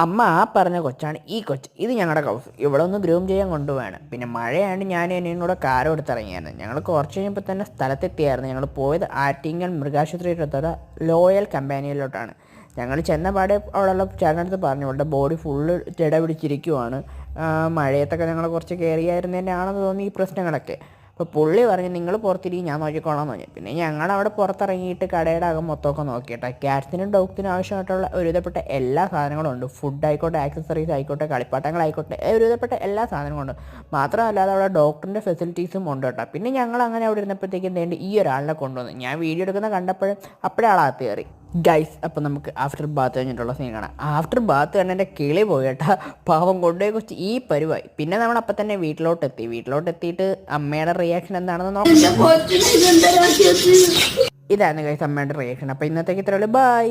അമ്മ ആ പറഞ്ഞ കൊച്ചാണ് ഈ കൊച്ച്. ഇത് ഞങ്ങളുടെ ഹൗസ്. ഇവിടെ ഒന്ന് ഗ്രൂം ചെയ്യാൻ കൊണ്ടുപോവാണ്. പിന്നെ മഴയാണ്ട് ഞാനും എന്നെയും കൂടെ കാറും എടുത്തിറങ്ങിയായിരുന്നു. ഞങ്ങൾ കുറച്ച് കഴിഞ്ഞപ്പോൾ തന്നെ സ്ഥലത്തെത്തിയായിരുന്നു. ഞങ്ങൾ പോയത് ആറ്റിങ്ങൽ മൃഗാശുപത്രിയിലെത്താത്ത ലോയൽ കമ്പാനിയിലോട്ടാണ്. ഞങ്ങൾ ചെന്നപാടെ അവിടെയുള്ള ചേട്ടനടുത്ത് പറഞ്ഞു അവളുടെ ബോഡി ഫുള്ള് ജട പിടിച്ചിരിക്കുവാണ്. മഴയത്തൊക്കെ ഞങ്ങൾ കുറച്ച് കയറിയായിരുന്നതിൻ്റെ ആണെന്ന് തോന്നി ഈ പ്രശ്നങ്ങളൊക്കെ. അപ്പോൾ പുള്ളി പറഞ്ഞു നിങ്ങൾ പുറത്തിരിക്കും, ഞാൻ നോക്കിക്കോളാം എന്ന് പറഞ്ഞു. പിന്നെ ഞങ്ങളവിടെ പുറത്തിറങ്ങിയിട്ട് കടയുടെ അകം മൊത്തമൊക്കെ നോക്കിയിട്ട് ക്യാറ്റ്സിനും ഡോഗ്സിനും ആവശ്യമായിട്ടുള്ള ഒരുവിധപ്പെട്ട എല്ലാ സാധനങ്ങളും ഉണ്ട്. ഫുഡ് ആയിക്കോട്ടെ, ആക്സസറീസ് ആയിക്കോട്ടെ, കളിപ്പാട്ടങ്ങളായിക്കോട്ടെ, ഒരുവിധപ്പെട്ട എല്ലാ സാധനങ്ങളും ഉണ്ട്. മാത്രമല്ലാതെ അവിടെ ഡോക്ടറിൻ്റെ ഫെസിലിറ്റീസും ഉണ്ട് കേട്ടോ. പിന്നെ ഞങ്ങൾ അങ്ങനെ അവിടെ ഇരുന്നപ്പോഴത്തേക്കും വേണ്ടി ഈ ഒരാളിനെ കൊണ്ടുവന്നു. ഞാൻ വീഡിയോ എടുക്കുന്ന കണ്ടപ്പോഴും അപ്പോഴേ ആളകത്ത് കയറി. ഗൈസ്, അപ്പോൾ നമുക്ക് ആഫ്റ്റർ ബാത്ത് കഴിഞ്ഞിട്ടുള്ള സീൻ കാണാം. ആഫ്റ്റർ ബാത്ത് തന്നെ എൻ്റെ കിളി പോയി കേട്ടാ. പാവം കൊണ്ടുപോയി കുറച്ച് ഈ പരിവായി. പിന്നെ നമ്മൾ അപ്പം തന്നെ വീട്ടിലോട്ടെത്തിയിട്ട് അമ്മയുടെ റിയാക്ഷൻ എന്താണെന്ന് നോക്കാം. ഇതാണ് ഗൈസ് അമ്മയുടെ റിയാക്ഷൻ. അപ്പോൾ ഇന്നത്തേക്ക് ഇത്രയുള്ളൂ. ബൈ.